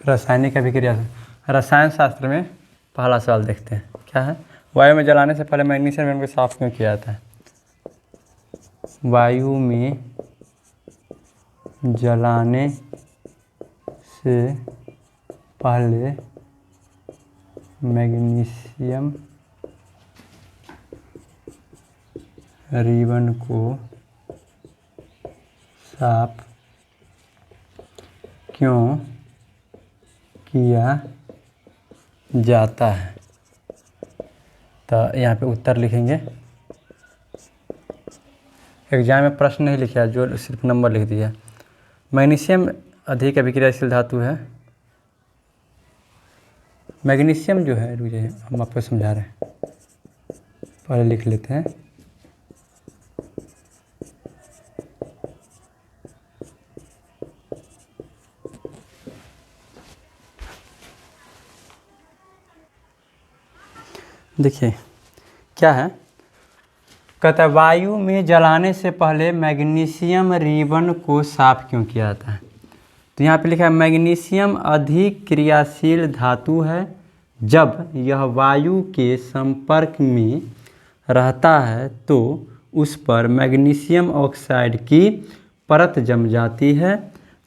रासायनिक अभिक्रिया से रसायन शास्त्र में पहला सवाल देखते हैं, क्या है? वायु में जलाने से पहले मैग्नीशियम आयन को साफ क्यों किया जाता है? वायु में जलाने से पहले मैग्नीशियम रिबन को साफ क्यों किया जाता है? तो यहाँ पे उत्तर लिखेंगे। एग्जाम में प्रश्न नहीं लिखा, जो सिर्फ नंबर लिख दिया। मैग्नीशियम अधिक अभिक्रियाशील धातु है। मैग्नीशियम जो है, रुक जाइए हम आपको समझा रहे हैं, पहले लिख लेते हैं। देखिए क्या है, कहता है वायु में जलाने से पहले मैग्नीशियम रिबन को साफ क्यों किया जाता है? तो यहाँ पे लिखा है मैग्नीशियम अधिक क्रियाशील धातु है। जब यह वायु के संपर्क में रहता है तो उस पर मैग्नीशियम ऑक्साइड की परत जम जाती है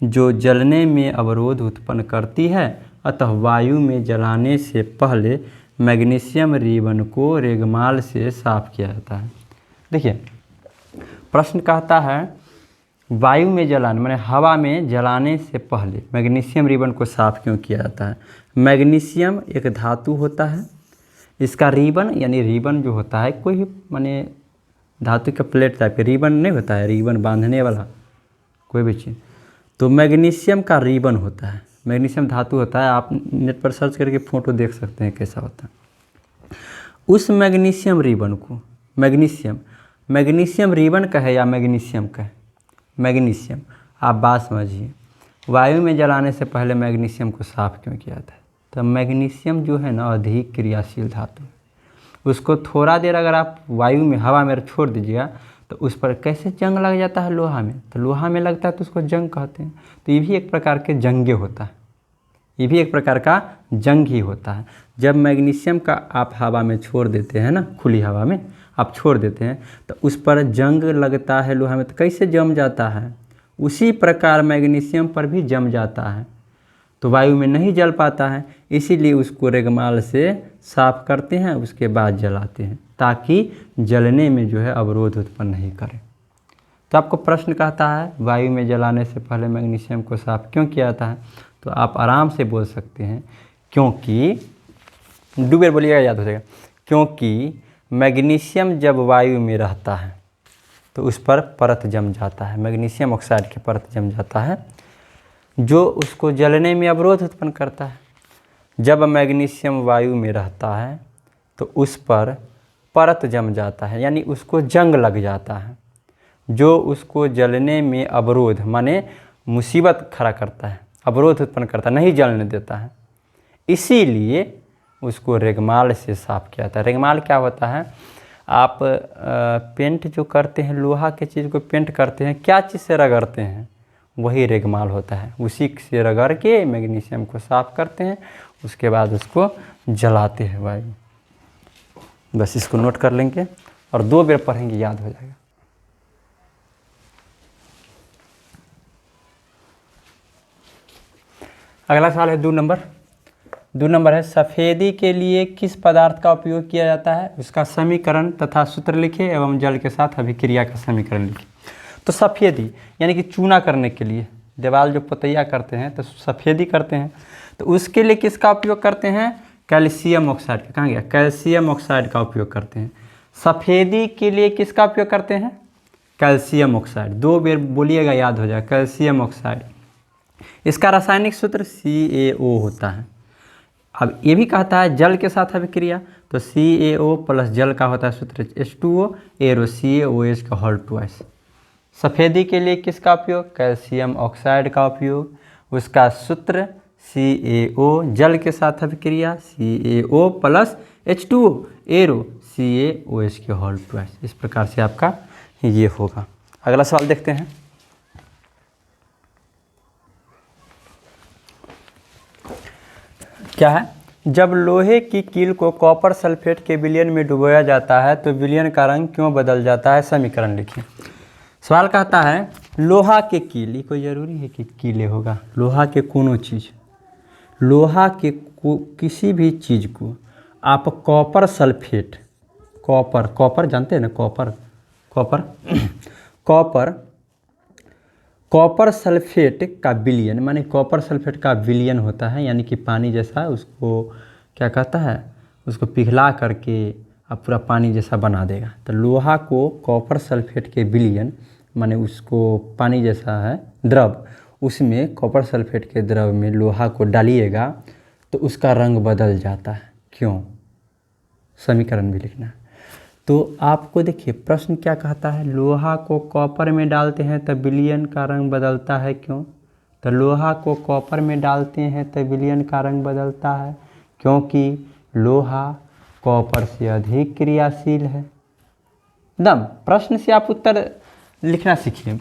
जो जलने में अवरोध उत्पन्न करती है। अतः वायु में जलाने से पहले मैग्नीशियम रिबन को रेगमाल से साफ किया जाता है। देखिए प्रश्न कहता है वायु में जलाने माने हवा में जलाने से पहले मैग्नीशियम रिबन को साफ क्यों किया जाता है? मैग्नीशियम एक धातु होता है, इसका रिबन यानी रिबन जो होता है कोई माने धातु का प्लेट टाइप का रिबन नहीं होता है, रिबन बांधने वाला कोई भी चीज़, तो मैग्नीशियम का रिबन होता है। मैग्नीशियम धातु होता है, आप नेट पर सर्च करके फ़ोटो देख सकते हैं कैसा होता है। उस मैग्नीशियम रिबन को मैग्नीशियम रिबन का है या मैग्नीशियम का है? मैग्नीशियम। आप बात समझिए, वायु में जलाने से पहले मैग्नीशियम को साफ क्यों किया जाता है? तो मैग्नीशियम जो है ना अधिक क्रियाशील धातु है, उसको थोड़ा देर अगर आप वायु में हवा में छोड़ दीजिएगा तो उस पर कैसे जंग लग जाता है लोहा में, तो लोहा में लगता है तो उसको जंग कहते हैं। तो ये भी एक प्रकार के जंगे होता है, ये भी एक प्रकार का जंग ही होता है। जब मैग्नीशियम का आप हवा में छोड़ देते हैं ना, खुली हवा में आप छोड़ देते हैं तो उस पर जंग लगता है लोहा में, तो कैसे जम जाता है, उसी प्रकार मैग्नीशियम पर भी जम जाता है, तो वायु में नहीं जल पाता है। इसीलिए उसको रेगमाल से साफ करते हैं, उसके बाद जलाते हैं ताकि जलने में जो है अवरोध उत्पन्न नहीं करे। तो आपको प्रश्न कहता है वायु में जलाने से पहले मैग्नीशियम को साफ क्यों किया जाता है, तो आप आराम से बोल सकते हैं क्योंकि, डूबेर बोलिएगा याद हो जाएगा, क्योंकि मैग्नीशियम जब वायु में रहता है तो उस पर परत जम जाता है, मैग्नीशियम ऑक्साइड की परत जम जाता है जो उसको जलने में अवरोध उत्पन्न करता है। जब मैग्नीशियम वायु में रहता है तो उस पर परत जम जाता है यानी उसको जंग लग जाता है जो उसको जलने में अवरोध माने मुसीबत खड़ा करता है, अवरोध उत्पन्न करता है, नहीं जलने देता है। इसीलिए उसको रेगमाल से साफ किया जाता है। रेगमाल क्या होता है, आप पेंट जो करते हैं, लोहा के चीज़ को पेंट करते हैं, क्या चीज़ से रगड़ते हैं, वही रेगमाल होता है। उसी से रगड़ के मैग्नीशियम को साफ करते हैं, उसके बाद उसको जलाते हैं वायु। बस इसको नोट कर लेंगे और 2 बार पढ़ेंगे, याद हो जाएगा। अगला सवाल है 2 नंबर है सफ़ेदी के लिए किस पदार्थ का उपयोग किया जाता है, उसका समीकरण तथा सूत्र लिखे एवं जल के साथ अभिक्रिया का समीकरण लिखे। तो सफ़ेदी यानी कि चूना करने के लिए, दीवार जो पोतैया करते हैं तो सफ़ेदी करते हैं, तो उसके लिए किसका उपयोग करते हैं? कैल्शियम ऑक्साइड का। कहाँ गया? कैल्शियम ऑक्साइड का उपयोग करते हैं। सफ़ेदी के लिए किसका उपयोग करते हैं? Calcium oxide. 2 बार बोलिएगा, याद हो जाए, कैल्शियम ऑक्साइड। इसका रासायनिक सूत्र CaO होता है। अब ये भी कहता है जल के साथ अभिक्रिया, तो CaO प्लस जल का होता है सूत्र H2O, एरो CaOH का होल ट्वाइस। सफ़ेदी के लिए किसका उपयोग? कैल्शियम ऑक्साइड का उपयोग। उसका सूत्र CaO, जल के साथ अभिक्रिया CaO plus H2O, arrow CaOH के होल ट्वाइस। इस प्रकार से आपका ये होगा। अगला सवाल देखते हैं। क्या है, जब लोहे की कील को कॉपर सल्फेट के विलयन में डुबोया जाता है तो विलयन का रंग क्यों बदल जाता है, समीकरण लिखिए। सवाल कहता है लोहा के कील, ये कोई ज़रूरी है कि कीले होगा, लोहा के कोनो चीज़, लोहा के किसी भी चीज़ को आप कॉपर सल्फेट, कॉपर, कॉपर जानते हैं ना, copper, copper copper copper sulphate का विलयन, माने कॉपर सल्फेट का विलयन होता है, यानी कि पानी जैसा, उसको क्या कहता है, उसको पिघला करके अब पूरा पानी जैसा बना देगा। तो लोहा को कॉपर सल्फेट के विलयन, माने उसको पानी जैसा है द्रव, उसमें कॉपर सल्फेट के द्रव में लोहा को डालिएगा तो उसका रंग बदल जाता है, क्यों, समीकरण भी लिखना है। तो आपको देखिए प्रश्न क्या कहता है, लोहा को कॉपर में डालते हैं तो विलयन का रंग बदलता है, क्यों, तो लोहा को कॉपर में डालते हैं तो विलयन का रंग बदलता है क्योंकि लोहा कॉपर से अधिक क्रियाशील है। एकदम प्रश्न से आप उत्तर लिखना सीखिए।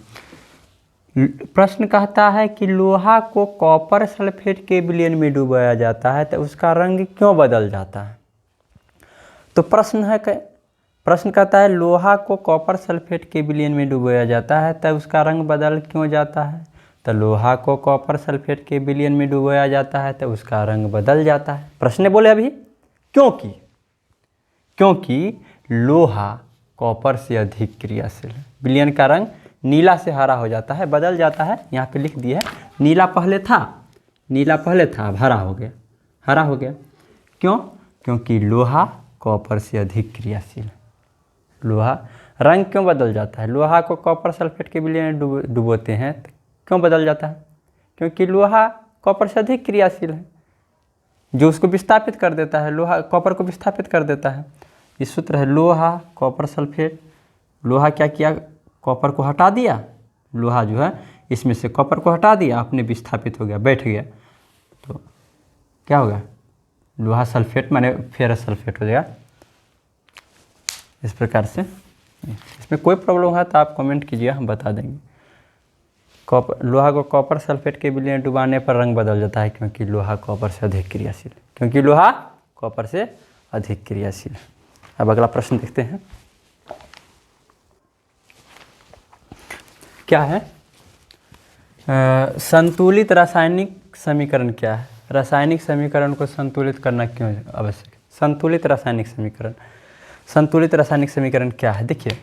प्रश्न कहता है कि लोहा को कॉपर सल्फेट के विलयन में डुबाया जाता है तो उसका रंग क्यों बदल जाता है। तो प्रश्न कहता है लोहा को कॉपर सल्फेट के विलयन में डुबाया जाता है तो उसका रंग बदल क्यों जाता है। तो लोहा को कॉपर सल्फेट के विलयन में डुबाया जाता है तो उसका रंग बदल जाता है। प्रश्न बोले अभी क्योंकि लोहा कॉपर से अधिक क्रियाशील है। विलयन का रंग नीला से हरा हो जाता है, बदल जाता है। यहाँ पे लिख दिया है नीला पहले था अब हरा हो गया। क्यों, क्योंकि लोहा कॉपर से अधिक क्रियाशील है। लोहा रंग क्यों बदल जाता है, लोहा को कॉपर सल्फेट के विलयन में डुबोते हैं तो क्यों बदल जाता है, क्योंकि लोहा कॉपर से अधिक क्रियाशील है, जो उसको विस्थापित कर देता है, लोहा कॉपर को विस्थापित कर देता है। इस सूत्र है लोहा कॉपर सल्फेट, लोहा क्या किया, कॉपर को हटा दिया, लोहा जो है इसमें से कॉपर को हटा दिया, अपने विस्थापित हो गया, बैठ गया, तो क्या होगा, लोहा सल्फेट माने फेरस सल्फेट हो जाएगा। इस प्रकार से इसमें कोई प्रॉब्लम है तो आप कमेंट कीजिए, हम बता देंगे। लोहा को कॉपर सल्फेट के विलयन में डुबाने पर रंग बदल जाता है क्योंकि लोहा कॉपर से अधिक क्रियाशील है, क्योंकि लोहा कॉपर से अधिक क्रियाशील है। अब अगला प्रश्न देखते हैं, क्या है, संतुलित रासायनिक समीकरण क्या है। रासायनिक समीकरण को संतुलित करना क्यों आवश्यक है। संतुलित रासायनिक समीकरण क्या है। देखिए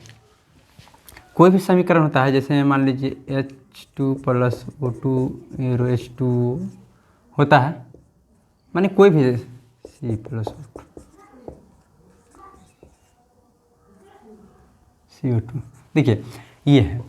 कोई भी समीकरण होता है, जैसे मान लीजिए H2 + O2 H2 होता है, माने कोई भी C + CO2, देखिए ये है,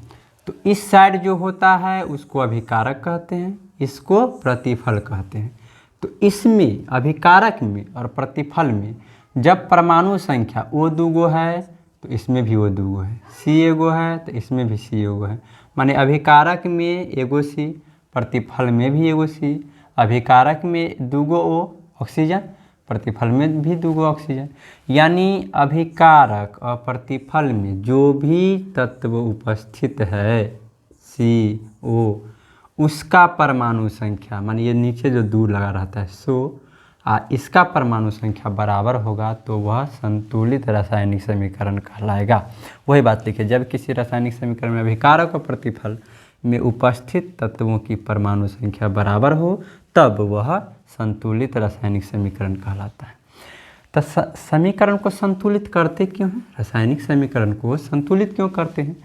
तो इस साइड जो होता है उसको अभिकारक कहते हैं, इसको प्रतिफल कहते हैं। तो इसमें अभिकारक में और प्रतिफल में जब परमाणु संख्या O दूगो है तो इसमें भी O दूगो है, C एगो है तो इसमें भी C एगो है, माने अभिकारक में एगो C, प्रतिफल में भी एगो C, अभिकारक में दूगो O ऑक्सीजन, प्रतिफल में भी दूगो ऑक्सीजन, यानी अभिकारक और प्रतिफल में जो भी तत्व उपस्थित है CO, उसका परमाणु संख्या, माने ये नीचे जो दूर लगा रहता है 100, इसका परमाणु संख्या बराबर होगा तो वह संतुलित रासायनिक समीकरण कहलाएगा। वही बात लिखिए, जब किसी रासायनिक समीकरण में अभिकारक और प्रतिफल में उपस्थित तत्वों की परमाणु संख्या बराबर हो तब वह संतुलित रासायनिक समीकरण कहलाता है। तो समीकरण को संतुलित करते क्यों हैं, रासायनिक समीकरण को संतुलित क्यों करते हैं,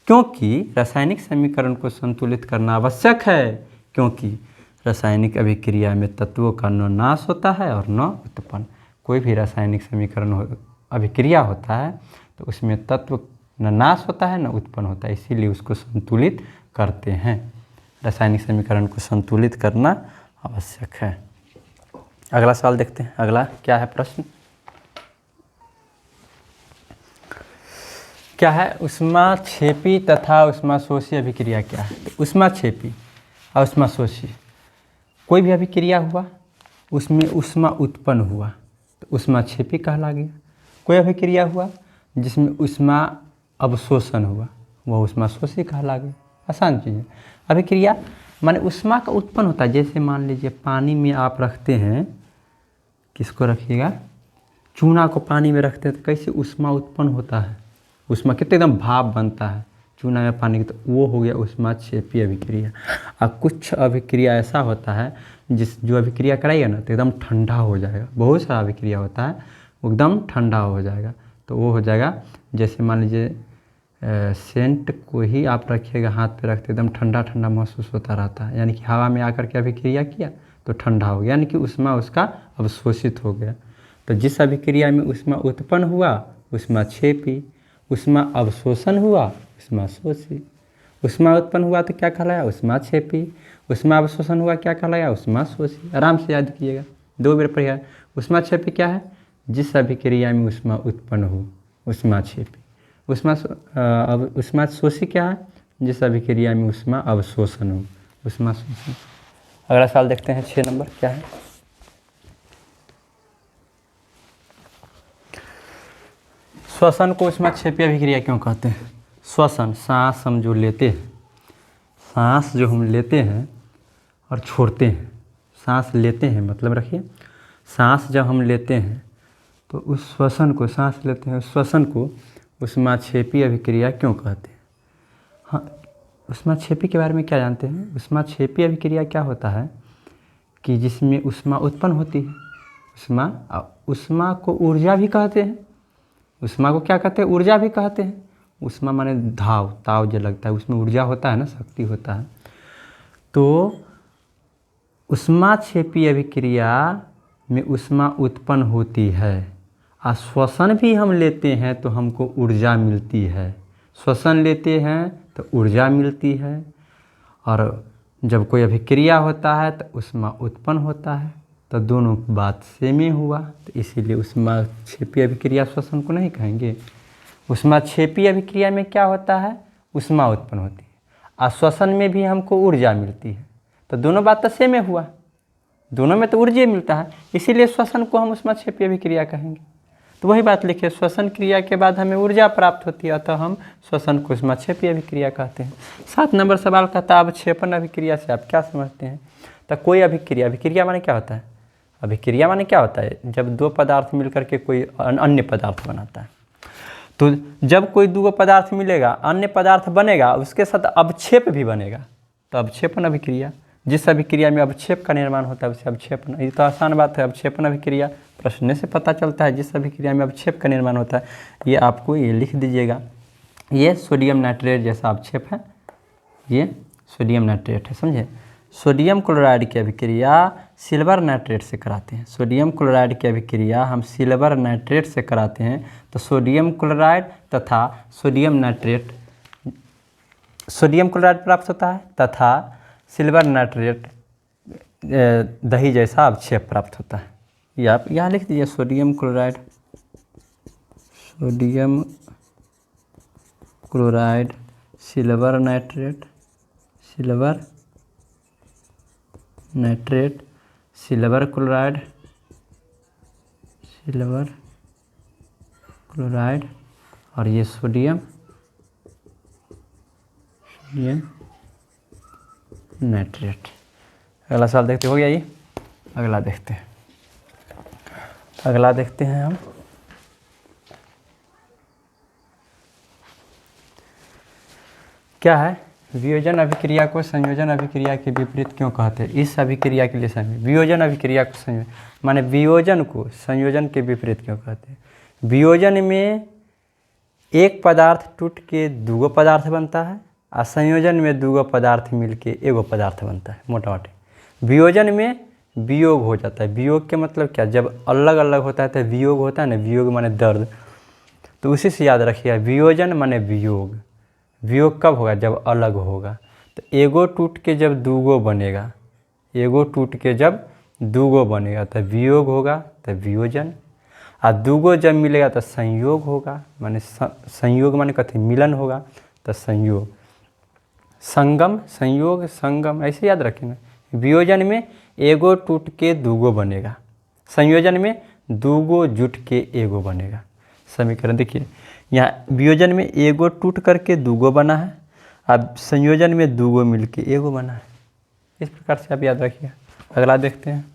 क्योंकि रासायनिक समीकरण को संतुलित करना आवश्यक है, क्योंकि रासायनिक अभिक्रिया में तत्वों का न नाश होता है और न उत्पन्न। कोई भी रासायनिक समीकरण अभिक्रिया होता है तो उसमें तत्व न नाश होता है न उत्पन्न होता है, इसीलिए उसको संतुलित करते हैं। रासायनिक समीकरण को संतुलित करना आवश्यक है। अगला सवाल देखते हैं, अगला क्या है प्रश्न, क्या है, ऊष्माक्षेपी तथा ऊष्माशोषी अभिक्रिया क्या है। तो ऊष्माक्षेपी और ऊष्माशोषी, कोई भी अभिक्रिया हुआ उसमें ऊष्मा उत्पन्न हुआ तो ऊष्माक्षेपी कहला गया। कोई अभिक्रिया हुआ जिसमें ऊष्मा अवशोषण हुआ वह ऊष्माशोषी कहला गया। आसान चीज़ है। अभिक्रिया माने ऊष्मा का उत्पन्न होता है, जैसे मान लीजिए पानी में आप रखते हैं किसको रखिएगा, चूना को पानी में रखते हैं तो कैसे ऊष्मा उत्पन्न होता है, ऊष्मा कितने एकदम भाप बनता है चूना में पानी की, तो वो हो गया ऊष्माक्षेपी अभिक्रिया। और कुछ अभिक्रिया ऐसा होता है जो अभिक्रिया कराइएगा ना तो एकदम ठंडा हो जाएगा। बहुत सारा अभिक्रिया होता है वो एकदम ठंडा हो जाएगा, तो वो हो जाएगा जैसे मान लीजिए सेंट को ही आप रखिएगा हाथ पे रखते एकदम ठंडा ठंडा महसूस होता रहता है, यानी कि हवा में आकर के अभिक्रिया किया तो ठंडा हो गया, यानी कि ऊष्मा उसका अवशोषित हो गया। तो जिस अभिक्रिया में ऊष्मा उत्पन्न हुआ ऊष्माक्षेपी, ऊष्मा अवशोषण हुआ ऊष्माशोषी। ऊष्मा उत्पन्न हुआ तो क्या कहलाया, ऊष्माक्षेपी। ऊष्मा अवशोषण हुआ क्या कहलाया, ऊष्माशोषी। आराम से याद कीजिएगा, 2 बार पढ़िएगा। ऊष्माक्षेपी क्या है, जिस अभिक्रिया में ऊष्मा उत्पन्न हो ऊष्माक्षेपी। ऊष्माशोषी क्या है, जिस अभिक्रिया में ऊष्मा अवशोषण हो ऊष्माशोषी। अगला सवाल देखते हैं 6 नंबर क्या है। श्वसन को ऊष्माक्षेपी अभिक्रिया क्यों कहते हैं। श्वसन सांस हम जो लेते हैं, सांस जो हम लेते हैं और छोड़ते हैं, सांस लेते हैं मतलब रखिए सांस जब हम लेते हैं तो उस श्वसन को, सांस लेते हैं उस श्वसन को ऊष्माक्षेपी अभिक्रिया क्यों कहते हैं। हाँ, ऊष्माक्षेपी के बारे में क्या जानते हैं। ऊष्माक्षेपी अभिक्रिया क्या होता है कि जिसमें ऊष्मा उत्पन्न होती है। ऊष्मा को ऊर्जा भी कहते हैं। ऊष्मा को क्या कहते हैं, ऊर्जा भी कहते हैं। ऊष्मा माने धाव, ताव जो लगता है उसमें ऊर्जा होता है ना, शक्ति होता है। तो ऊष्माक्षेपी अभिक्रिया में ऊष्मा उत्पन्न होती है और श्वसन भी हम लेते हैं तो हमको ऊर्जा मिलती है। श्वसन लेते हैं तो ऊर्जा मिलती है, और जब कोई अभिक्रिया होता है तो ऊष्मा उत्पन्न होता है, तो दोनों बात सेम ही हुआ। तो इसीलिए ऊष्माक्षेपी अभिक्रिया श्वसन को नहीं कहेंगे। ऊष्माक्षेपी अभिक्रिया में क्या होता है, ऊष्मा उत्पन्न होती है और श्वसन में भी हमको ऊर्जा मिलती है, तो दोनों बात तो सेम ही हुआ, दोनों में तो ऊर्जा मिलता है, इसीलिए श्वसन को हम ऊष्माक्षेपी अभिक्रिया कहेंगे। तो वही बात लिखिए, श्वसन क्रिया के बाद हमें ऊर्जा प्राप्त होती है, तो हम श्वसन को ऊष्माक्षेपी अभिक्रिया कहते हैं। 7 नंबर सवाल कहता है अवक्षेपण अभिक्रिया से आप क्या समझते हैं। तो कोई अभिक्रिया, अभिक्रिया माने क्या होता है, अभिक्रिया माने क्या होता है, जब 2 पदार्थ मिलकर के कोई अन्य पदार्थ बनाता है। तो जब कोई 2 पदार्थ मिलेगा, अन्य पदार्थ बनेगा, उसके साथ अवक्षेप भी बनेगा, तो अवक्षेपण अभिक्रिया। जिस अभिक्रिया में अवक्षेप का निर्माण होता है उसे अवक्षेपण। ये तो आसान बात है, अवक्षेपण अभिक्रिया प्रश्न से पता चलता है। जिस अभिक्रिया में अवक्षेप का निर्माण होता है, ये आपको ये लिख दीजिएगा, ये सोडियम नाइट्रेट जैसा अवक्षेप है, ये सोडियम नाइट्रेट है, समझे। सोडियम क्लोराइड की अभिक्रिया सिल्वर नाइट्रेट से कराते हैं। सोडियम क्लोराइड की अभिक्रिया हम सिल्वर नाइट्रेट से कराते हैं, तो सोडियम क्लोराइड तथा सोडियम नाइट्रेट, सोडियम क्लोराइड प्राप्त होता है तथा सिल्वर नाइट्रेट दही जैसा अवक्षेप प्राप्त होता है। ये आप यहाँ लिख दीजिए, sodium chloride, sodium chloride silver nitrate, silver nitrate, silver chloride, silver chloride, और ये सोडियम नाइट्रेट। अगला सवाल देखते हो गया ये। अगला देखते हैं, अगला देखते हैं हम। क्या है, वियोजन अभिक्रिया को संयोजन अभिक्रिया के विपरीत क्यों कहते हैं। इस अभिक्रिया के लिए समझ, वियोजन अभिक्रिया को संयोजन माने वियोजन को संयोजन के विपरीत क्यों कहते हैं। वियोजन में एक पदार्थ टूट के 2 पदार्थ बनता है और संयोजन में 2 पदार्थ मिलके 1 पदार्थ बनता है। मोटा मोटी वियोजन में वियोग हो जाता है। वियोग के मतलब क्या, जब अलग अलग होता है तो वियोग होता है ना, वियोग माने दर्द, तो उसी से याद रखिए, वियोजन माने वियोग। वियोग कब होगा, जब अलग होगा। तो एगो टूट के जब 2 बनेगा, एगो टूट के जब 2 बनेगा तो वियोग होगा, तो वियोजन। और 2 जब मिलेगा तो संयोग होगा, माने संयोग माने कहते मिलन होगा, तो संयोग। संगम, संयोग, संगम, ऐसे याद रखेंगे। वियोजन में एगो टूट के 2 बनेगा, संयोजन में 2 जुट के 1 बनेगा। समीकरण देखिए, यहाँ वियोजन में एगो टूट करके 2 बना है, अब संयोजन में 2 मिलके 1 बना है। इस प्रकार से आप याद रखिए। अगला देखते हैं,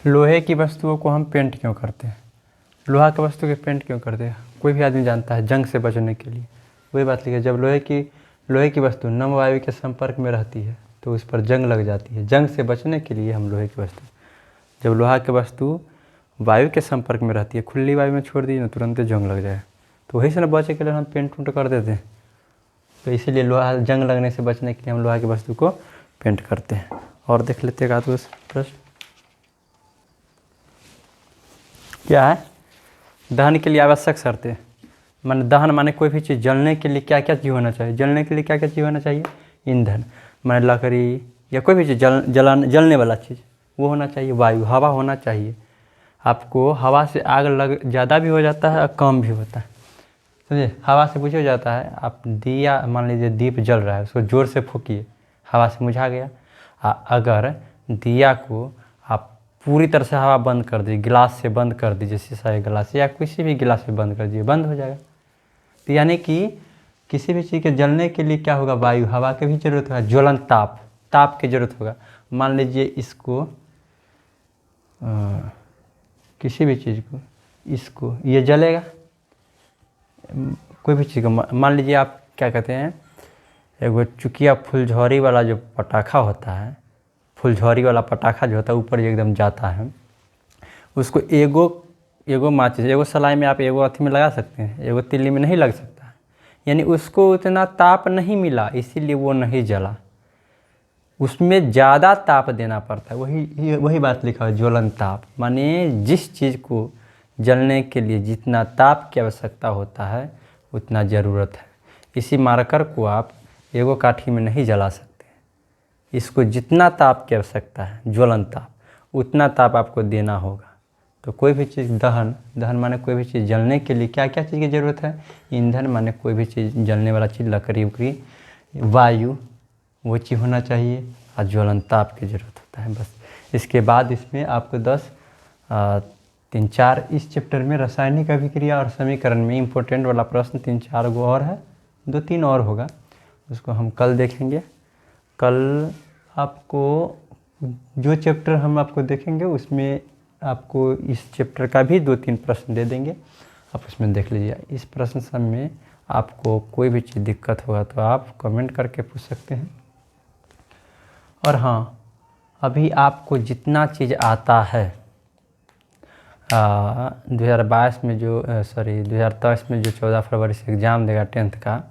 लोहे की वस्तुओं को हम पेंट क्यों करते हैं? लोहा की वस्तु के पेंट क्यों करते हैं? कोई भी आदमी जानता है, जंग से बचने के लिए। वही बात लिखी है, जब लोहे की वस्तु नम वायु के संपर्क में रहती है तो उस पर जंग लग जाती है। जंग से बचने के लिए हम लोहे की वस्तु, जब लोहा की वस्तु वायु के संपर्क में रहती है, खुली वायु में छोड़ दीजिए ना, तुरंत जंग लग जाए। तो वही से ना बचे के लिए हम पेंट उंट कर देते हैं। तो इसीलिए लोहा, जंग लगने से बचने के लिए हम लोहा की वस्तु को पेंट करते हैं। और देख लेते हैं तो प्रश्न क्या है? दहन के लिए आवश्यक शर्तें। माने दहन माने कोई भी चीज़ जलने के लिए क्या क्या चीज़ होना चाहिए? जलने के लिए क्या क्या चीज़ होना चाहिए? ईंधन, माने लकड़ी या कोई भी चीज़ जलने वाला चीज़ वो होना चाहिए। वायु, हवा होना चाहिए। आपको हवा से आग लग ज़्यादा भी हो जाता है और कम भी होता है, समझे? हवा से कुछ हो जाता है, आप दिया, मान लीजिए दीप जल रहा है, उसको ज़ोर से फूकिए, हवा से मुझा गया। अगर दिया को आप पूरी तरह से हवा बंद कर दीजिए, गिलास से बंद कर दीजिए, शीशा के गिलास या किसी भी गिलास से बंद कर दीजिए, बंद हो जाएगा। तो यानी कि किसी भी चीज़ के जलने के लिए क्या होगा? वायु, हवा की भी जरूरत होगा, ज्वलन ताप की जरूरत होगा। मान लीजिए इसको किसी भी चीज़ को, इसको ये जलेगा, कोई भी चीज़ का, मान लीजिए आप क्या कहते हैं, एगो चुकिया फुलझड़ी वाला जो पटाखा होता है, फुलझड़ी वाला पटाखा जो होता है ऊपर एकदम जाता है, उसको एगो माचिस, एगो सलाई में आप एगो अथी में लगा सकते हैं, एगो तिल्ली में नहीं लग सकता है। यानी उसको उतना ताप नहीं मिला, इसीलिए वो नहीं जला। उसमें ज़्यादा ताप देना पड़ता है। वही बात लिखा है, ज्वलन ताप, माने जिस चीज़ को जलने के लिए जितना ताप की आवश्यकता होता है उतना ज़रूरत है। इसी मार्कर को आप एगो काठी में नहीं जला सकते। इसको जितना ताप की आवश्यकता है, ज्वलन ताप, उतना ताप आपको देना होगा। तो कोई भी चीज़ दहन माने कोई भी चीज़ जलने के लिए क्या क्या चीज़ की ज़रूरत है? ईंधन माने कोई भी चीज़ जलने वाला चीज़, लकड़ी उकड़ी, वायु वो चीज़ होना चाहिए, और ज्वलन ताप की ज़रूरत होता है। बस इसके बाद इसमें आपको 10 3 4 इस चैप्टर में रासायनिक अभिक्रिया और समीकरण में इम्पोर्टेंट वाला प्रश्न 3 4 गो और है, 2 3 और होगा, उसको हम कल देखेंगे। कल आपको जो चैप्टर हम आपको देखेंगे उसमें आपको इस चैप्टर का भी 2 3 प्रश्न दे देंगे, आप उसमें देख लीजिए। इस प्रश्न सब में आपको कोई भी चीज़ दिक्कत होगा तो आप कमेंट करके पूछ सकते हैं। और हाँ, अभी आपको जितना चीज़ आता है 2022 में जो 2023 में जो 14 फरवरी से एग्ज़ाम देगा 10th का,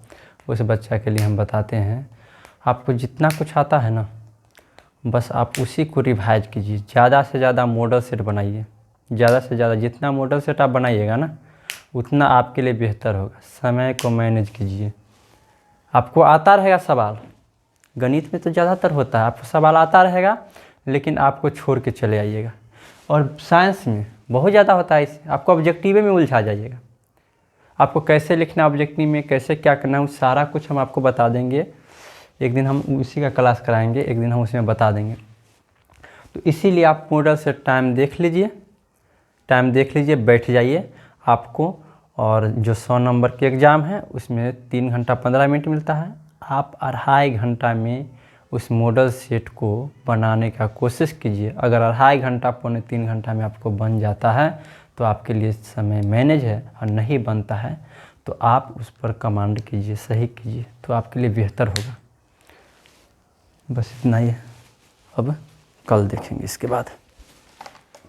उस बच्चा के लिए हम बताते हैं। आपको जितना कुछ आता है ना, बस आप उसी को रिवाइज कीजिए। ज़्यादा से ज़्यादा मॉडल सेट बनाइए, ज़्यादा से ज़्यादा जितना मॉडल सेट आप बनाइएगा ना उतना आपके लिए बेहतर होगा। समय को मैनेज कीजिए। आपको आता रहेगा सवाल, गणित में तो ज़्यादातर होता है, आपको सवाल आता रहेगा, लेकिन आपको छोड़ के चले आइएगा। और साइंस में बहुत ज़्यादा होता है, इससे आपको ऑब्जेक्टिव में उलझा जाइएगा। आपको कैसे लिखना ऑब्जेक्टिव में, कैसे क्या करना है, वो सारा कुछ हम आपको बता देंगे। एक दिन हम उसी का क्लास कराएंगे, एक दिन हम उसमें बता देंगे। तो इसीलिए आप मॉडल से टाइम देख लीजिए, बैठ जाइए आपको। और जो 100 नंबर के एग्ज़ाम है उसमें 3 घंटा 15 मिनट मिलता है। आप 2.5 घंटा में उस मॉडल सेट को बनाने का कोशिश कीजिए। अगर 2.5 घंटा 2.25 घंटा में आपको बन जाता है तो आपके लिए समय मैनेज है, और नहीं बनता है तो आप उस पर कमांड कीजिए, सही कीजिए, तो आपके लिए बेहतर होगा। बस इतना ही है, अब कल देखेंगे इसके बाद।